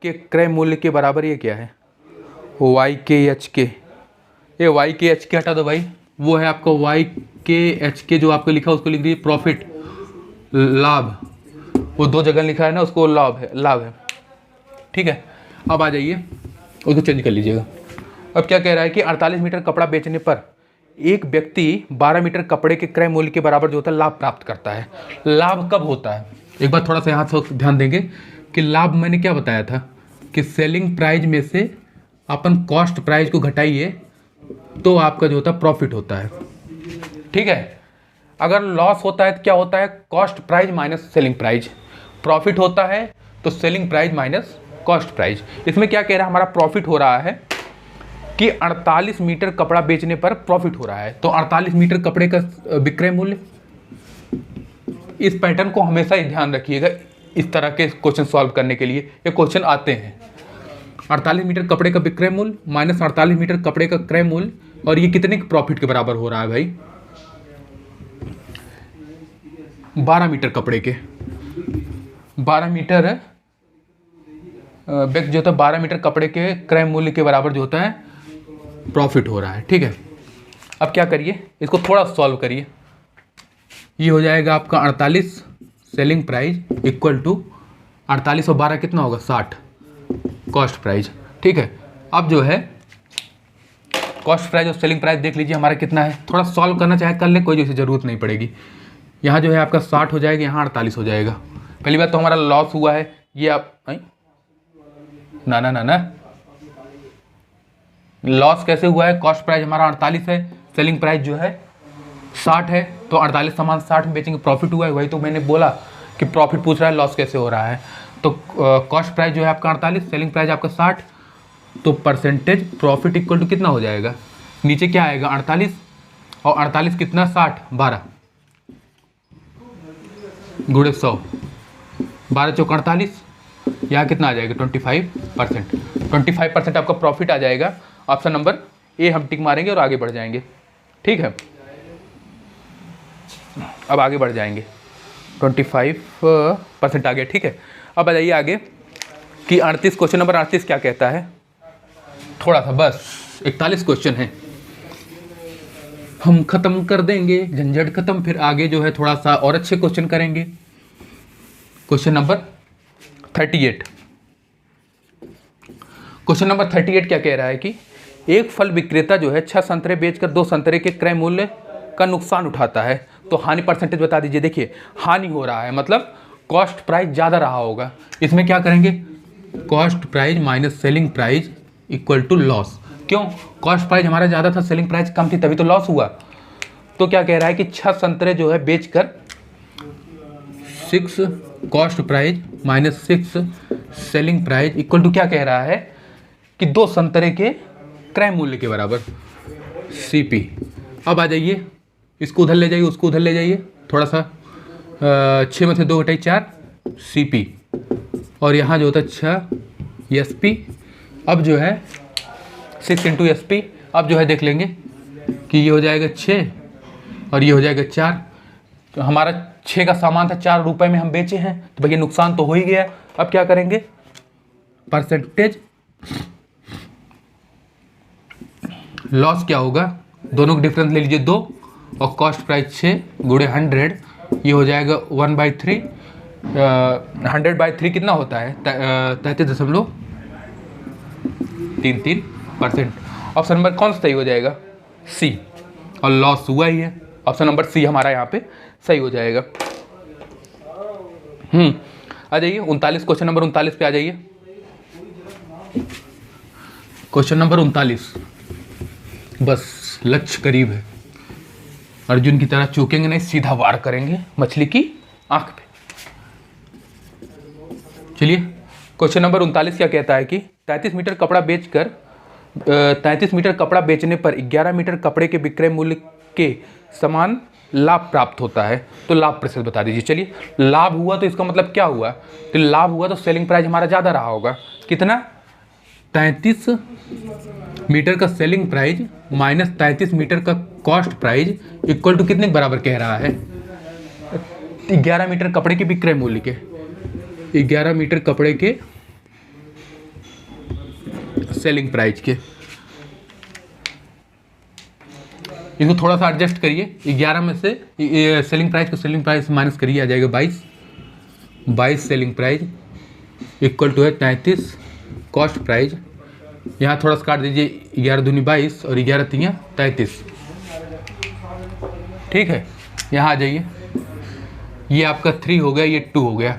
Speaker 1: के क्रय मूल्य के बराबर, ये क्या है YKHK, ये YKHK हटा दो भाई, वो है आपका YKHK जो आपको लिखा उसको लिख दीजिए प्रॉफिट, लाभ, वो दो जगह लिखा है ना उसको लाभ है। ठीक है, अब आ जाइए उसको चेंज कर लीजिएगा। अब क्या कह रहा है कि 48 मीटर कपड़ा बेचने पर एक व्यक्ति 12 मीटर कपड़े के क्रय मूल्य के बराबर जो होता है लाभ प्राप्त करता है। लाभ कब होता है, एक बार थोड़ा सा यहाँ से ध्यान देंगे कि लाभ मैंने क्या बताया था कि सेलिंग प्राइस में से अपन कॉस्ट प्राइस को घटाइए तो आपका जो होता है प्रॉफिट होता है। ठीक है, अगर लॉस होता है तो क्या होता है, cost price minus selling price, profit होता है तो selling price minus cost price. इसमें क्या कह रहा है, हमारा प्रॉफिट हो रहा है कि 48 मीटर कपड़ा बेचने पर प्रॉफिट हो रहा है, तो 48 मीटर कपड़े का विक्रय मूल्य। इस पैटर्न को हमेशा ही ध्यान रखिएगा, इस तरह के क्वेश्चन सॉल्व करने के लिए ये क्वेश्चन आते हैं। 48 मीटर कपड़े का विक्रय मूल्य माइनस 48 मीटर कपड़े का क्रय मूल्य, और ये कितने प्रॉफिट के बराबर हो रहा है भाई, 12 मीटर कपड़े के, 12 मीटर व्यक्ति जो होता है 12 मीटर कपड़े के क्रय मूल्य के बराबर जो होता है प्रॉफिट हो रहा है। ठीक है, अब क्या करिए, इसको थोड़ा सॉल्व करिए। ये हो जाएगा आपका 48 सेलिंग प्राइस इक्वल टू 48 और 12 कितना होगा 60 कॉस्ट प्राइस। ठीक है, अब जो है कॉस्ट प्राइस और सेलिंग प्राइस देख लीजिए हमारा कितना है, थोड़ा सॉल्व करना चाहे कर ले, कोई जैसे ज़रूरत नहीं पड़ेगी। यहाँ जो है आपका 60 हो जाएगा, यहाँ 48 हो जाएगा। पहली बात तो हमारा लॉस हुआ है, ये आप ना लॉस कैसे हुआ है, कॉस्ट प्राइस हमारा 48 है, सेलिंग प्राइस जो है 60 है, तो 48 सामान 60 में बेचेंगे, प्रॉफिट हुआ है। वही तो मैंने बोला कि प्रॉफिट पूछ रहा है, लॉस कैसे हो रहा है। तो कॉस्ट प्राइस जो है आपका 48, सेलिंग प्राइस आपका 60, तो परसेंटेज प्रॉफिट इक्वल टू कितना हो जाएगा, नीचे क्या आएगा 48 और 48 कितना 60, 12 गुणे 100, 12 चौक 48, यहाँ कितना आ जाएगा 25%। 25% आपका प्रॉफिट आ जाएगा। ऑप्शन नंबर ए हम टिक मारेंगे और आगे बढ़ जाएंगे। ठीक है, अब आगे बढ़ जाएंगे, 25% आ गया। ठीक है, अब आ जाइए आगे कि 38 क्वेश्चन नंबर 38 क्या कहता है, थोड़ा सा बस 41 क्वेश्चन है, हम खत्म कर देंगे, झंझट खत्म, फिर आगे जो है थोड़ा सा और अच्छे क्वेश्चन करेंगे। क्वेश्चन नंबर 38, क्वेश्चन नंबर 38 क्या कह रहा है कि एक फल विक्रेता जो है 6 संतरे बेचकर 2 संतरे के क्रय मूल्य का नुकसान उठाता है, तो हानि परसेंटेज बता दीजिए। देखिए हानि हो रहा है मतलब कॉस्ट प्राइस ज़्यादा रहा होगा, इसमें क्या करेंगे, cost price minus selling price equal to loss. क्यों, कॉस्ट प्राइस हमारा ज़्यादा था, सेलिंग प्राइस कम थी, तभी तो लॉस हुआ। तो क्या कह रहा है कि 6 संतरे जो है बेचकर 6 cost price minus 6 selling price equal to क्या कह रहा है कि 2 संतरे के क्रय मूल्य के बराबर CP। अब आ जाइए, इसको उधर ले जाइए, उसको उधर ले जाइए, थोड़ा सा 6 में से 2 घटाई 4 CP, और यहाँ जो होता है 6 SP। अब जो है 6 इंटू SP, अब जो है देख लेंगे कि ये हो जाएगा 6 और ये हो जाएगा 4। तो हमारा 6 का सामान था, 4 रुपये में हम बेचे हैं, तो भैया नुकसान तो हो ही गया। अब क्या करेंगे, परसेंटेज लॉस क्या होगा, दोनों का डिफरेंस ले लीजिए 2, और कॉस्ट प्राइस 6 गुणे 100, ये हो जाएगा 1/3। 100/3 कितना होता है 33.33%। ऑप्शन नंबर कौन सा सही हो जाएगा, C, और लॉस हुआ ही है, ऑप्शन नंबर C हमारा यहाँ पे सही हो जाएगा। आ जाइए 39 क्वेश्चन नंबर 39 पे आ जाइए। Question number 39। बस लक्ष्य करीब है, अर्जुन की तरह चूकेंगे नहीं, सीधा वार करेंगे मछली की आंख पे। चलिए क्वेश्चन नंबर 39 क्या कहता है कि 33 मीटर कपड़ा बेचकर 33 मीटर कपड़ा बेचने पर 11 मीटर कपड़े के विक्रय मूल्य के समान लाभ प्राप्त होता है। तो लाभ प्रतिशत बता दीजिए। चलिए लाभ हुआ तो इसका मतलब क्या हुआ, तो लाभ हुआ तो सेलिंग प्राइस हमारा ज़्यादा रहा होगा। कितना, 33 मीटर का सेलिंग प्राइस माइनस 33 मीटर का कॉस्ट प्राइस इक्वल टू कितने के बराबर कह रहा है, 11 मीटर कपड़े के विक्रय मूल्य के, 11 मीटर कपड़े के सेलिंग प्राइस के। इसको थोड़ा सा एडजस्ट करिए, 11 में से सेलिंग प्राइस को सेलिंग प्राइस माइनस करिए, आ जाएगा 22 सेलिंग प्राइस इक्वल टू है 33 कॉस्ट प्राइस। यहाँ थोड़ा सा काट दीजिए, 11 दूनी 22 और 11 तियाँ 33। ठीक है, यहाँ आ जाइए, ये आपका 3 हो गया, ये 2 हो गया।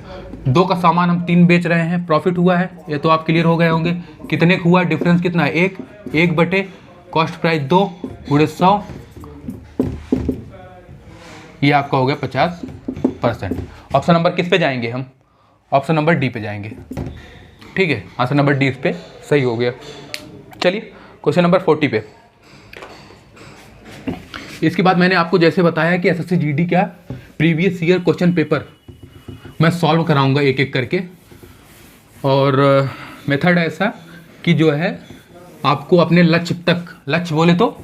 Speaker 1: 2 का सामान हम 3 बेच रहे हैं, प्रॉफिट हुआ है, ये तो आप क्लियर हो गए होंगे। कितने का हुआ, डिफरेंस कितना है, 1 बटे कॉस्ट प्राइस 2 गुणे 100, ये आपका हो गया 50%। ऑप्शन नंबर किस पे जाएंगे हम, ऑप्शन नंबर डी पे जाएंगे। ठीक है, आंसर नंबर डी इस पे सही हो गया। चलिए क्वेश्चन नंबर 40 पे। इसके बाद मैंने आपको जैसे बताया कि एसएससी जीडी का प्रीवियस ईयर क्वेश्चन पेपर मैं सॉल्व कराऊंगा एक एक करके, और मेथड ऐसा कि जो है आपको अपने लक्ष्य तक, लक्ष्य बोले तो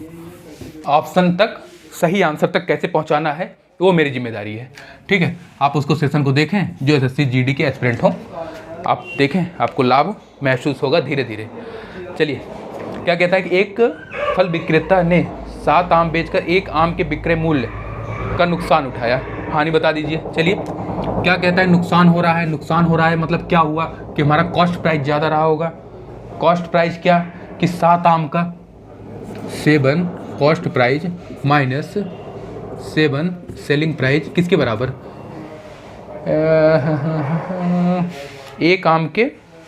Speaker 1: ऑप्शन तक, सही आंसर तक कैसे पहुंचाना है तो वो मेरी जिम्मेदारी है। ठीक है, आप उसको सेशन को देखें जो एसएससी जीडी के एस्पिरेंट हों, आप देखें, आपको लाभ महसूस होगा धीरे धीरे। चलिए क्या कहता है कि एक फल विक्रेता ने 7 आम बेचकर 1 आम के विक्रय मूल्य का नुकसान उठाया, हानि बता दीजिए। चलिए क्या कहता है, नुकसान हो रहा है, नुकसान हो रहा है मतलब क्या हुआ कि हमारा कॉस्ट प्राइस ज़्यादा रहा होगा। कॉस्ट प्राइस क्या कि 7 आम का 7 cost price minus 7 selling price किसके बराबर, 1 आम के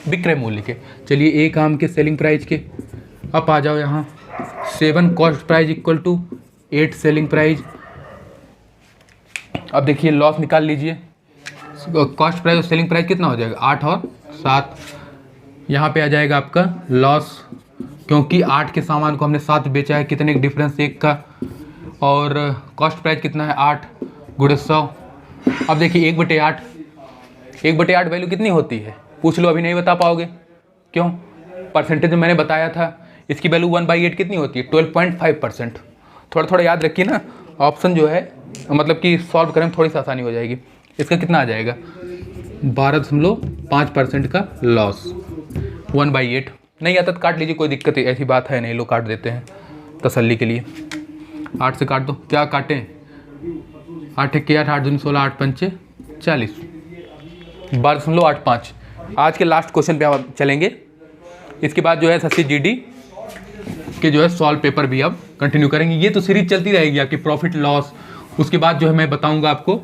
Speaker 1: विक्रय मूल्य के। चलिए 1 आम के सेलिंग प्राइस के, अब आ जाओ यहाँ, 7 cost price equal to 8 selling price. अब देखिए लॉस निकाल लीजिए, कॉस्ट प्राइस और सेलिंग प्राइस कितना हो जाएगा, 8 और 7। यहाँ पे आ जाएगा आपका लॉस, क्योंकि 8 के सामान को हमने 7 बेचा है, कितने का डिफरेंस 1 का, और कॉस्ट प्राइस कितना है 8 गुणे 100। अब देखिए 1/8, 1/8 वैल्यू कितनी होती है, पूछ लो, अभी नहीं बता पाओगे। क्यों, परसेंटेज में मैंने बताया था, इसकी वैल्यू 1/8 कितनी होती है, 12.5%। थोड़ा थोड़ा याद रखिए ना, ऑप्शन जो है मतलब कि सॉल्व करने में थोड़ी सी आसानी हो जाएगी। इसका कितना आ जाएगा, 12.5% का लॉस, 1/8। नहीं आता तो काट लीजिए, कोई दिक्कत ऐसी बात है नहीं, लोग काट देते हैं तसल्ली के लिए। 8 से काट दो, क्या काटें, 8 1 8, 8 2 16, 8 5 40, 12.85। आज के लास्ट क्वेश्चन पे हम चलेंगे, इसके बाद जो है एसएससी जीडी के जो है सॉल्व पेपर भी अब कंटिन्यू करेंगे। ये तो सीरीज चलती रहेगी आपकी प्रॉफिट लॉस। उसके बाद जो है मैं बताऊंगा आपको,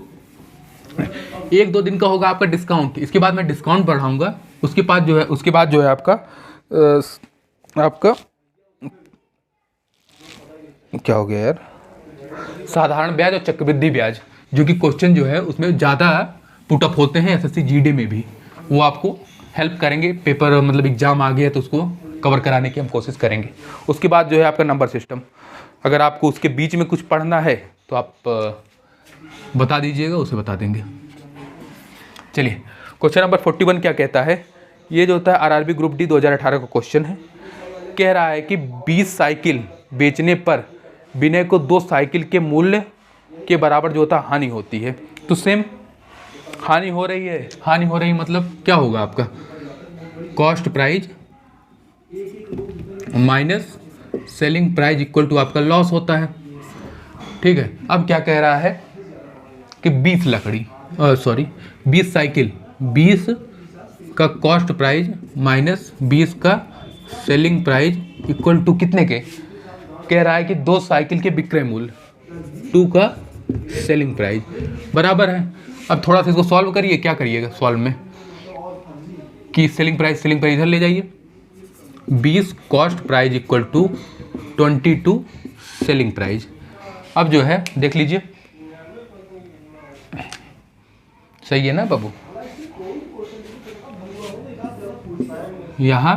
Speaker 1: 1-2 दिन का होगा आपका डिस्काउंट, इसके बाद मैं डिस्काउंट बढ़ाऊंगा। उसके बाद जो है आपका क्या हो गया यार, साधारण ब्याज और चक्रवृद्धि ब्याज, जो कि क्वेश्चन जो है उसमें ज़्यादा पुटअप होते हैं एसएससी जीडी में भी, वो आपको हेल्प करेंगे। पेपर मतलब एग्जाम आ गया तो उसको कवर कराने की हम कोशिश करेंगे। उसके बाद जो है आपका नंबर सिस्टम, अगर आपको उसके बीच में कुछ पढ़ना है तो आप बता दीजिएगा, उसे बता देंगे। चलिए क्वेश्चन नंबर 41 क्या कहता है, ये जो होता है आरआरबी ग्रुप डी 2018 का क्वेश्चन है। कह रहा है कि 20 साइकिल बेचने पर विनय को 2 साइकिल के मूल्य के बराबर जो होता है हानि होती है। तो सेम हानि हो रही है, हानि हो रही मतलब क्या होगा आपका, cost price minus selling price equal to आपका लॉस होता है। ठीक है, अब क्या कह रहा है कि 20 साइकिल, 20 का कॉस्ट प्राइस माइनस 20 का सेलिंग प्राइस इक्वल टू कितने के, कह रहा है कि 2 साइकिल के विक्रय मूल्य, 2 का सेलिंग प्राइस बराबर है। अब थोड़ा सा इसको सॉल्व करिए, क्या करिएगा सॉल्व में कि सेलिंग प्राइस इधर ले जाइए, 20 cost price equal to 22 selling price. अब जो है देख लीजिए, सही है ना बाबू, यहाँ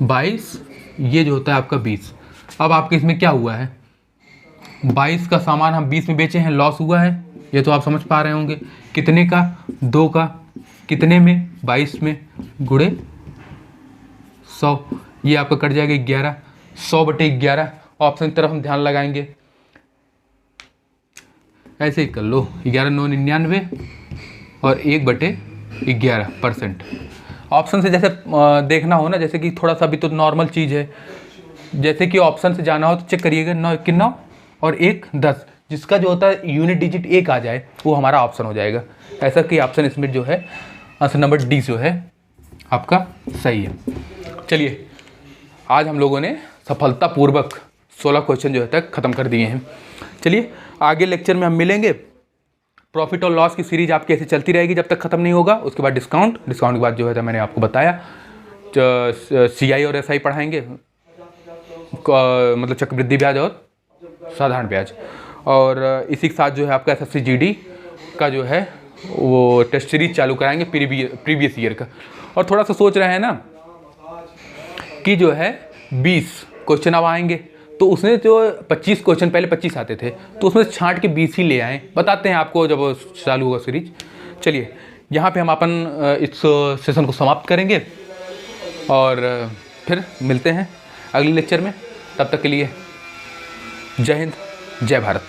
Speaker 1: 22, ये जो होता है आपका 20। अब आपके इसमें क्या हुआ है, 22 का सामान हम 20 में बेचे हैं, लॉस हुआ है, ये तो आप समझ पा रहे होंगे। कितने का, 2 का, कितने में, 22 में, गुणे 100, ये आपका कट जाएगा 11, 100/11। ऑप्शन की तरफ हम ध्यान लगाएंगे, ऐसे ही कर लो, 11×9 = 99 और 1/11%। ऑप्शन से जैसे देखना हो ना, जैसे कि थोड़ा सा भी तो नॉर्मल चीज़ है, जैसे कि ऑप्शन से जाना हो तो चेक करिएगा, 9 × 9 और 1 × 10, जिसका जो होता है यूनिट डिजिट 1 आ जाए वो हमारा ऑप्शन हो जाएगा। ऐसा कि ऑप्शन इसमें जो है आंसर नंबर डी जो है आपका सही है। चलिए, आज हम लोगों ने सफलतापूर्वक 16 क्वेश्चन जो है ख़त्म कर दिए हैं। चलिए, आगे लेक्चर में हम मिलेंगे। प्रॉफिट और लॉस की सीरीज आपकी ऐसे चलती रहेगी जब तक ख़त्म नहीं होगा। उसके बाद डिस्काउंट के बाद जो है मैंने आपको बताया CI और SI पढ़ाएंगे, मतलब चक्रवृद्धि ब्याज और साधारण ब्याज। और इसी के साथ जो है आपका SSC GD का जो है वो टेस्ट सीरीज चालू कराएंगे प्रीवियस ईयर का। और थोड़ा सा सोच रहे हैं ना कि जो है 20 क्वेश्चन अब आएंगे, तो उसमें जो 25 क्वेश्चन, पहले 25 आते थे, तो उसमें छांट के 20 ही ले आएँ। बताते हैं आपको जब चालू होगा सीरीज। चलिए, यहाँ पे हम अपन इस सेशन को समाप्त करेंगे और फिर मिलते हैं अगले लेक्चर में। तब तक के लिए जय हिंद, जय भारत।